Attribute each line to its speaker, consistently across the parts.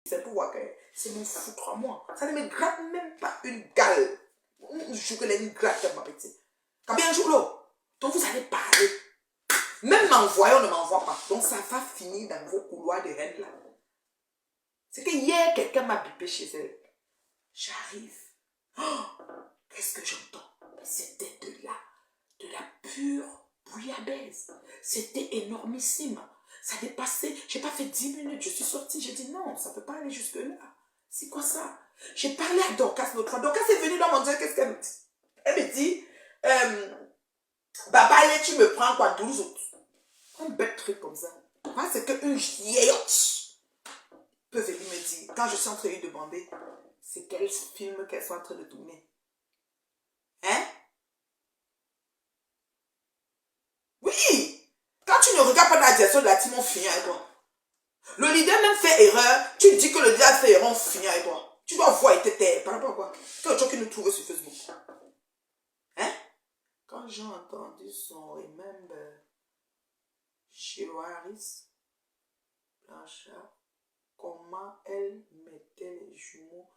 Speaker 1: C'est pour voir que c'est mon foutre à moi. Ça ne me gratte même pas une gale. Je que les gratte, ma petite. Quand bien un jour là, donc vous allez parler. Même m'envoyer, on ne m'envoie pas. Donc ça va finir dans vos couloirs de reine là. C'est que hier, quelqu'un m'a bipé chez elle. J'arrive. Oh, qu'est-ce que j'entends? C'était de la pure bouillabaisse. C'était énormissime. Ça dépassait, j'ai pas fait 10 minutes, je suis sortie, j'ai dit non, ça peut pas aller jusque là. C'est quoi ça? J'ai parlé à Dorcas l'autre fois. Dorcas est venue dans mon Dieu, qu'est-ce qu'elle me dit? Elle me dit, Baba, allez, tu me prends quoi, 12 autres? Un bête truc comme ça. Moi, c'est qu'une vieillotte peut venir me dire, quand je suis en train de demander, c'est quel film qu'elles sont en train de tourner. Hein? Oui! Quand tu ne regardes pas la direction de la team, on finit avec toi. Le leader même fait erreur, tu dis que le leader fait erreur, on finit avec toi. Tu dois voir et te taire. Par rapport à quoi? C'est autre chose qui nous trouve sur Facebook. Hein? Quand j'ai entendu son Remember chez Harris, Blanchard, comment elle mettait les jumeaux.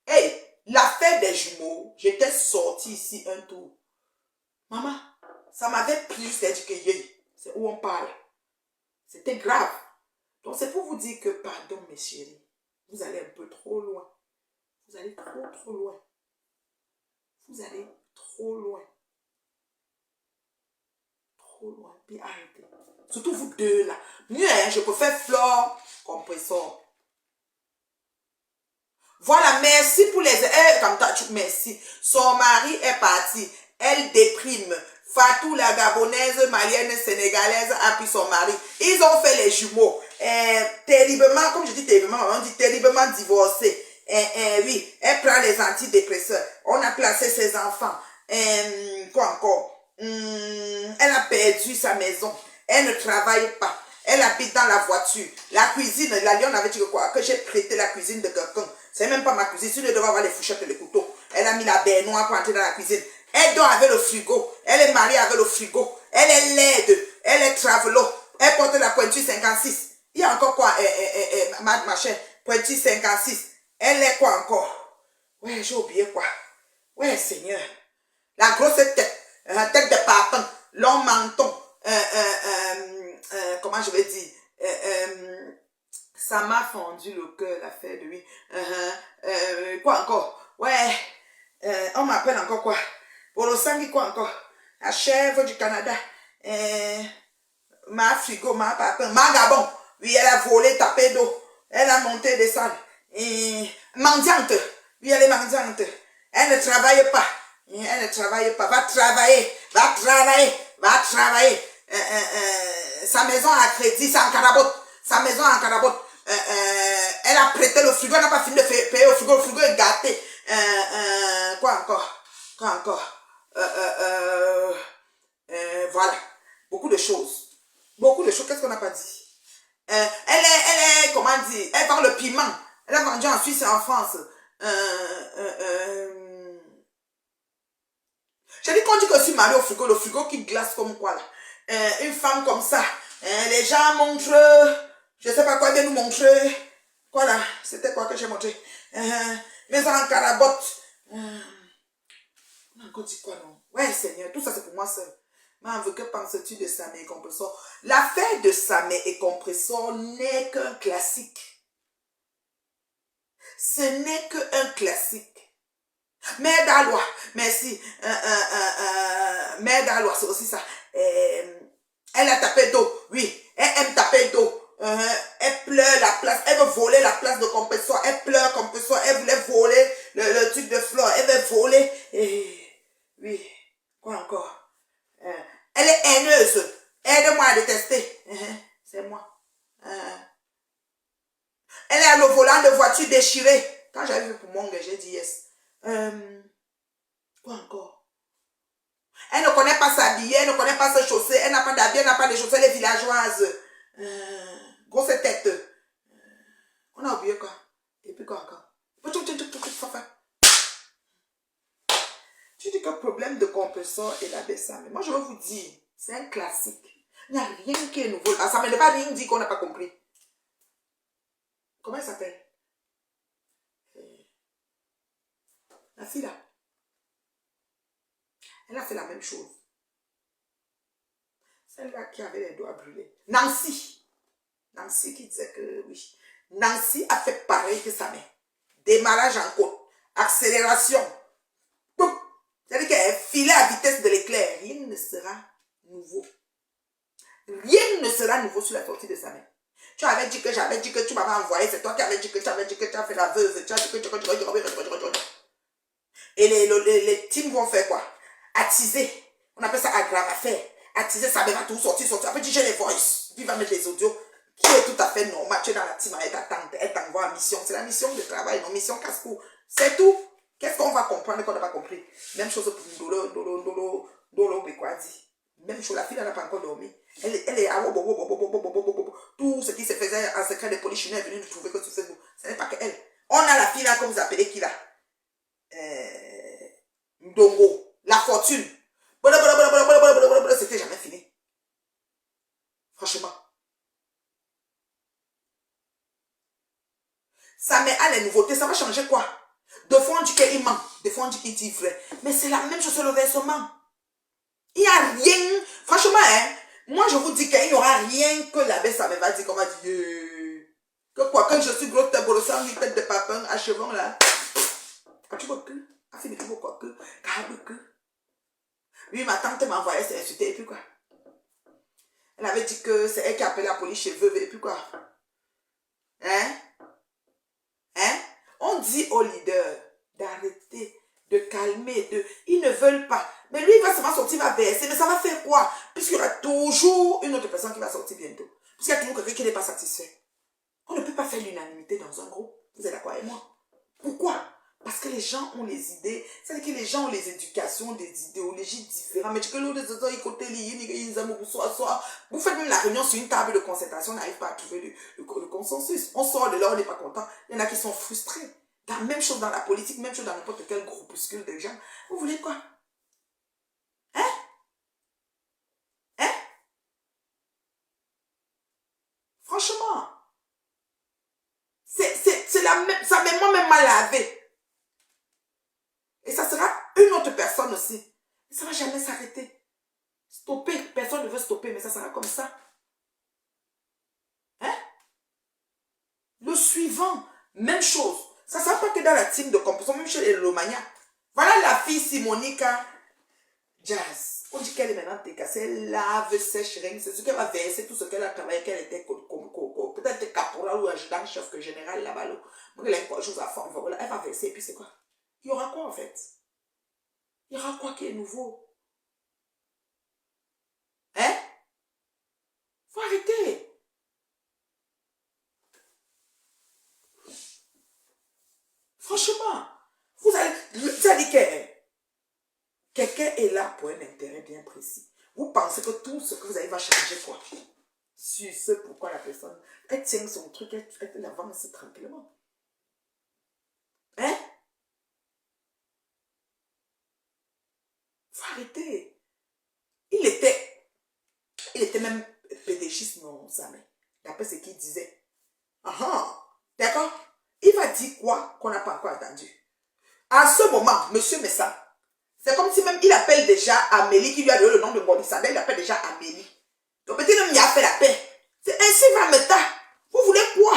Speaker 1: Hey! L'affaire des jumeaux, j'étais sortie ici un tour. Maman, ça m'avait plu, c'est-à-dire que c'est où on parle. C'était grave. Donc c'est pour vous dire que, pardon mes chéris, vous allez un peu trop loin. Vous allez trop loin. Vous allez trop loin. Trop loin. Puis arrêtez. Surtout vous deux là. Mieux, hein, je préfère Flore compresseur. Voilà, merci pour les... comme toi, merci. Son mari est parti. Elle déprime. Fatou, la gabonaise, malienne, sénégalaise, a pris son mari. Ils ont fait les jumeaux. Terriblement, comme je dis terriblement, on dit terriblement divorcés. Oui, elle prend les antidépresseurs. On a placé ses enfants. Quoi encore? Elle a perdu sa maison. Elle ne travaille pas. Elle habite dans la voiture. La cuisine, la lionne avait dit que quoi? Que j'ai prêté la cuisine de quelqu'un. C'est même pas ma cuisine. Si je devais avoir les fourchettes et les couteaux. Elle a mis la baignoire pour entrer dans la cuisine. Elle dort avec le frigo. Elle est mariée avec le frigo. Elle est laide. Elle est travelo. Elle porte la pointure 56. Il y a encore quoi? Machin. Pointure 56. Elle est quoi encore? Ouais, j'ai oublié quoi? Ouais, Seigneur. La grosse tête. Tête de papin. Long menton. Comment je vais dire? Ça m'a fendu le cœur, l'affaire de lui. Quoi encore? Ouais. On m'appelle encore quoi? Bolosangi quoi encore? La chèvre du Canada. Ma frigo, ma papin. Ma gabon. Oui, elle a volé, tapé d'eau. Elle a monté des salles. Mendiante. Oui, elle est mendiante. Elle ne travaille pas. Elle ne travaille pas. Va travailler. Va travailler. Va travailler. Sa maison à crédit, c'est en carabote. Sa maison en carabote. Elle a prêté le frigo, elle n'a pas fini de payer le frigo est gâté. Quoi encore? Quoi encore? Voilà. Beaucoup de choses. Beaucoup de choses. Qu'est-ce qu'on n'a pas dit? Elle est, comment dire, elle vend le piment. Elle a vendu en Suisse et en France. J'ai dit qu'on dit que je suis mariée au frigo, le frigo qui glace comme quoi là. Une femme comme ça. Les gens montrent, je sais pas quoi, ils viennent nous montrer. Quoi là? C'était quoi que j'ai montré? Maison en carabote. On a encore dit quoi non? Ouais Seigneur, tout ça c'est pour moi seul. Mais que penses-tu de Samé et Compressor? L'affaire de Samé et Compressor n'est qu'un classique. Ce n'est qu'un classique. Mère d'Alois, merci. Mère d'Alois, c'est aussi ça. Elle a tapé d'eau, oui. Elle aime taper d'eau. Elle pleure la place. Elle veut voler la place de Compressor. Elle pleure Compressor. Elle voulait voler le truc de flore. Elle veut voler. Oui. Quoi encore? Elle est haineuse. Aide-moi à détester. C'est moi. Elle a le volant de voiture déchiré. Quand j'avais vu pour mon gars, j'ai dit yes. Quoi encore? Elle ne connaît pas s'habiller, elle ne connaît pas se chausser, elle n'a pas d'habit, elle n'a pas de chaussettes, les villageoises. Grosse tête. On a oublié quoi? Et puis quoi encore? Tu dis que le problème de Compressor est la baisse. Mais moi je veux vous dire, c'est un classique. Il n'y a rien qui est nouveau. Ça ne veut pas rien dire qu'on n'a pas compris. Comment elle s'appelle? La fille là. Elle a fait la même chose. Celle-là qui avait les doigts brûlés. Nancy. Nancy qui disait que oui. Nancy a fait pareil que sa mère. Démarrage en côte. Accélération. C'est-à-dire qu'elle filait à vitesse de l'éclair. Rien ne sera nouveau. Rien ne sera nouveau sur la sortie de sa mère. Tu avais dit que j'avais dit que tu m'avais envoyé. C'est toi qui avais dit que tu avais dit que tu as fait la veuve. Tu as dit que et les teams vont faire quoi? Attiser. On appelle ça aggravateur. Attiser, ça va tout sortir. Après, tu j'ai les voices. Puis il va mettre les audios. Qui est tout à fait normal. Tu es dans la team avec ta tante. Elle t'envoie en mission. C'est la mission de travail, non mission casse-cou. C'est tout. Qu'est-ce qu'on va comprendre qu'on n'a pas compris? Même chose pour Dolo Bekwadi. Même chose, la fille, elle n'a pas encore dormi. Elle est à tout ce qui se faisait en secret des polichinelles est venu nous trouver que tu fais. Ce n'est pas qu'elle. On a la fille là, comme vous appelez qui là? Ndongo. La fortune. C'était jamais fini. Franchement. Ça met à les nouveautés. Ça va changer quoi? De fois on dit qu'il ment. De fois on dit qu'il dit vrai. Mais c'est la même chose sur le versement. Il n'y a rien. Franchement, hein, moi je vous dis qu'il n'y aura rien que la baisse ça me va dire qu'on va dire. Que quoi, quand je suis grosse tête bolossant, une tête de papin, achevant là. Quand tu vois que, a fait des trucs quoi que, câble que. Oui, ma tante m'a envoyé s'insulter et puis quoi. Elle avait dit que c'est elle qui appelait la police chez veuve et puis quoi. Hein? Hein? On dit aux leaders d'arrêter, de calmer, ils ne veulent pas. Mais lui, il va seulement sortir, il va verser. Mais ça va faire quoi? Puisqu'il y aura toujours une autre personne qui va sortir bientôt. Puisqu'il y a toujours quelqu'un qui n'est pas satisfait. On ne peut pas faire l'unanimité dans un groupe. Vous êtes d'accord avec moi? Pourquoi? Parce que les gens ont les idées. C'est-à-dire que les gens ont les éducations, des idéologies différentes. Mais tu peux l'autre de côté, vous faites même la réunion sur une table de concertation, on n'arrive pas à trouver le consensus. On sort de là, on n'est pas content. Il y en a qui sont frustrés. La même chose dans la politique, même chose dans n'importe quel groupuscule de gens. Vous voulez quoi? Hein? Hein? Franchement, c'est la même, ça met moi-même mal lavé. Et ça sera une autre personne aussi. Et ça ne va jamais s'arrêter. Stopper, personne ne veut stopper, mais ça sera comme ça. Hein? Le suivant, même chose. Ça ne sera pas que dans la team de composition, même chez les Romagna. Voilà la fille Simonica Jazz. On dit qu'elle est maintenant décassée, elle lave, sèche, rien. C'est ce qu'elle va verser, tout ce qu'elle a travaillé, qu'elle était peut-être caporal ou adjudant chef que général là-bas. Elle a quelque chose à faire, elle va verser, et puis c'est quoi? Il y aura quoi en fait? Il y aura quoi qui est nouveau? Hein? Faut arrêter. Franchement, vous allez, ça dit que quelqu'un est là pour un intérêt bien précis. Vous pensez que tout ce que vous avez va changer quoi? Sur ce pourquoi la personne, elle tient son truc, elle avance tranquillement. Hein? Faut arrêter. Il était même pédéchiste, non, ça, mais d'après ce qu'il disait. D'accord? Il va dire quoi qu'on n'a pas encore entendu. À ce moment, monsieur Messa, c'est comme si même il appelle déjà Amélie, qui lui a donné le nom de Bonisanda, il appelle déjà Amélie. Donc petit homme, il a fait la paix. C'est ainsi Vameta. Vous voulez quoi?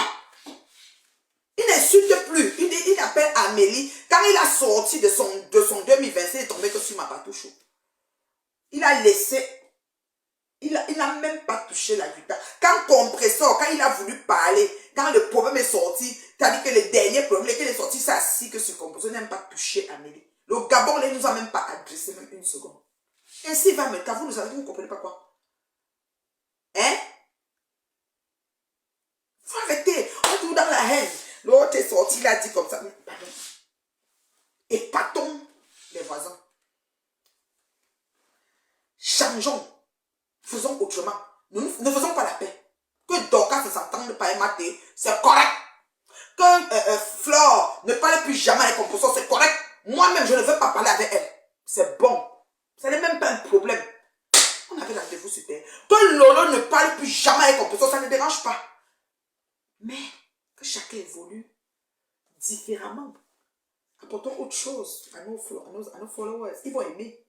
Speaker 1: Il n'insulte plus. Il appelle Amélie. Quand il a sorti de son 2026, il est tombé que sur ma patouche. Il a laissé. Il n'a même pas touché la guitare. Quand Compressor, quand il a voulu parler, quand le problème est sorti, c'est-à-dire que le dernier problème, qu'il est sorti, c'est assis que sur Compressor, il n'a même pas touché Amélie. Le Gabon ne nous a même pas adressé même une seconde. Ainsi va me vous nous avez dit, vous ne comprenez pas quoi? Hein? Faut arrêter. On est tout dans la haine. L'autre est sorti, il a dit comme ça. Pardon. Épatons les voisins. Changeons. Faisons autrement. Nous ne faisons pas la paix. Que Dorcas ne s'entende pas et Maté, c'est correct. Que Flore ne parle plus jamais avec Composition, c'est correct. Moi-même, je ne veux pas parler avec elle. C'est bon. Ce n'est même pas un problème. On avait rendez-vous sur terre. Que Lolo ne parle plus jamais avec Composition, ça ne dérange pas. Mais que Que chacun évolue différemment. Apportons autre chose à nos followers. Ils vont aimer.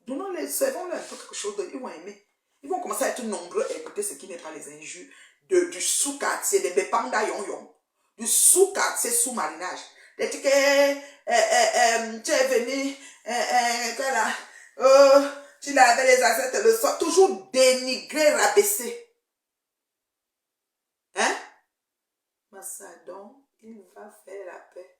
Speaker 1: Donnons-les, servons-leur un peu quelque chose, ils vont aimer. Ils vont commencer à être nombreux à écouter ce qui n'est pas les injures du sous-quartier, des bépanda yon-yon, du sous-quartier sous-marinage. Des trucs, tu es venu, tu lavais les assiettes le soir, toujours dénigré, rabaissé. Hein? Massadon, il va faire la paix.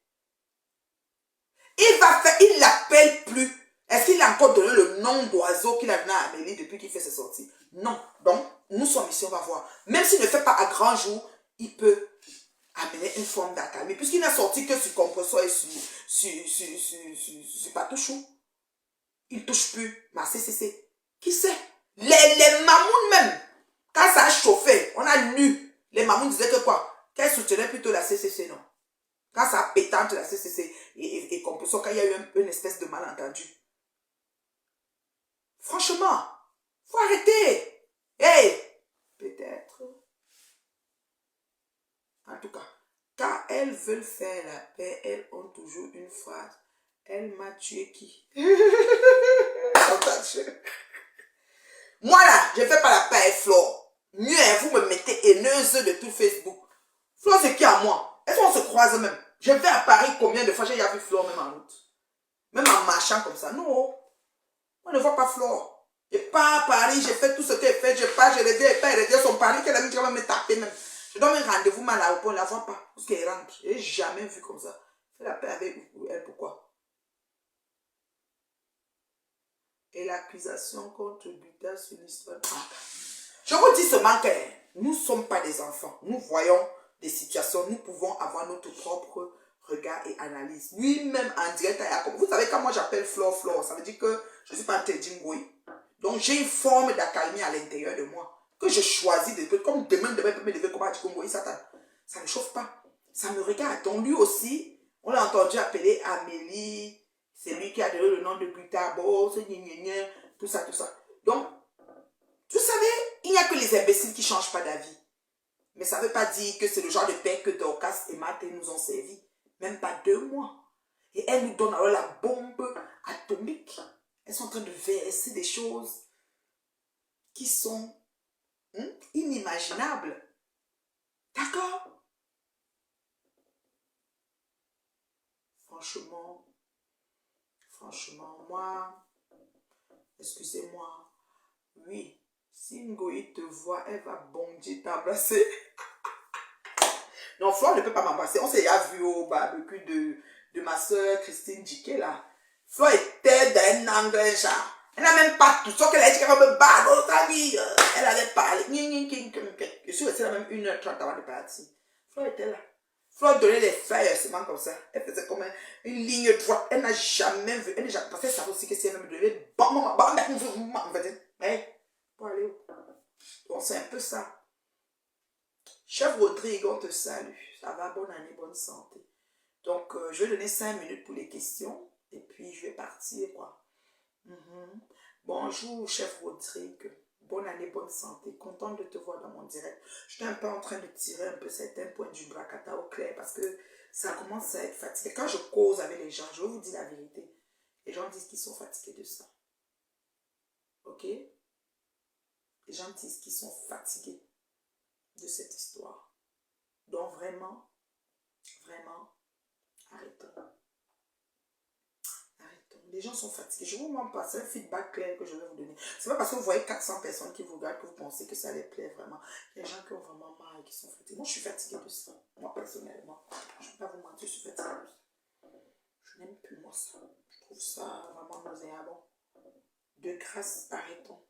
Speaker 1: Il l'appelle plus. Est-ce qu'il a encore donné le nom d'oiseau qu'il a donné à Amélie depuis qu'il fait ses sorties? Non. Donc, nous sommes ici, on va voir. Même s'il ne fait pas à grand jour, il peut amener une forme d'accalmie. Puisqu'il n'a sorti que sur compresseur et sur patouchou. Il ne touche plus ma CCC. Qui sait? Les mamounes même, quand ça a chauffé, on a lu. Les mamounes disaient que quoi? Qu'elles soutenaient plutôt la CCC, non? Quand ça a pétante la CCC et compresseur, quand il y a eu une espèce de malentendu. Franchement, faut arrêter. Hey, peut-être. En tout cas, quand elles veulent faire la paix, elles ont toujours une phrase. Elle m'a tué qui? Moi là, je ne fais pas la paix avec Flore. Mieux, vous me mettez haineuse de tout Facebook. Flore, c'est qui à moi? Est-ce qu'on se croise même? Je vais à Paris combien de fois j'ai déjà vu Flore même en route? Même en marchant comme ça. Non. On ne voit pas Flore. Je pars à Paris, j'ai fait tout ce qu'elle fait, je pars, je reviens, elle revient son Paris, qu'elle a mis, tu vas me taper même. Je donne un rendez-vous mal à on ne la voit pas, parce qu'elle rentre. Je n'ai jamais vu comme ça. Fais la paix avec elle, pourquoi? Et l'accusation contre Buta sur l'histoire. Je vous dis seulement que nous ne sommes pas des enfants. Nous voyons des situations, nous pouvons avoir notre propre regard et analyse. Lui-même en direct à Jacob. Vous savez, quand moi j'appelle Flore, ça veut dire que je ne suis pas un Tedjingoui. Donc j'ai une forme d'accalmie à l'intérieur de moi. Que je choisis de comme demain je peux me lever comme un Tedjingoui, ça ne chauffe pas. Ça me regarde. Donc lui aussi, on l'a entendu appeler Amélie. C'est lui qui a donné le nom de Butabo, tout ça, tout ça. Donc, vous savez, il n'y a que les imbéciles qui ne changent pas d'avis. Mais ça ne veut pas dire que c'est le genre de paix que Dorcas et Martin nous ont servi. Même pas 2 mois. Et elles nous donnent alors la bombe atomique. Elles sont en train de verser des choses qui sont inimaginables. D'accord? Franchement, moi, excusez-moi, oui, si Ngoï te voit, elle va bondir t'embrasser. Non, Flore ne peut pas m'embrasser. On s'est déjà vu au barbecue de ma soeur Christine Djiké là. Flore était d'un angle genre. Elle n'a même pas tout. Sauf qu'elle a dit qu'elle va me battre. Elle allait parler. Je suis restée là même 1h30 avant de partir. Flore était là. Flore donnait des flyers seulement comme ça. Elle faisait comme une ligne droite. Elle n'a jamais vu. Elle n'a jamais pensé. Elle savait aussi que si elle me donnait. Pour aller où? Donc c'est un peu ça. Chef Rodrigue, on te salue. Ça va, bonne année, bonne santé. Donc, je vais donner 5 minutes pour les questions. Et puis, je vais partir, quoi. Bonjour, chef Rodrigue. Bonne année, bonne santé. Contente de te voir dans mon direct. Je suis un peu en train de tirer un peu certains points du bracata au clair parce que ça commence à être fatigué. Quand je cause avec les gens, je vais vous dire la vérité. Les gens disent qu'ils sont fatigués de ça. Ok? Les gens disent qu'ils sont fatigués de cette histoire. Donc vraiment, arrêtons. Les gens sont fatigués. Je vous demande pas, c'est un feedback clair que je vais vous donner. C'est pas parce que vous voyez 400 personnes qui vous regardent que vous pensez que ça les plaît vraiment. Il y a des gens qui ont vraiment marre et qui sont fatigués. Moi, je suis fatiguée de ça. Moi, personnellement, je ne vais pas vous mentir, je suis fatiguée de ça. Je n'aime plus moi ça. Je trouve ça vraiment nauséabond. De grâce, arrêtons.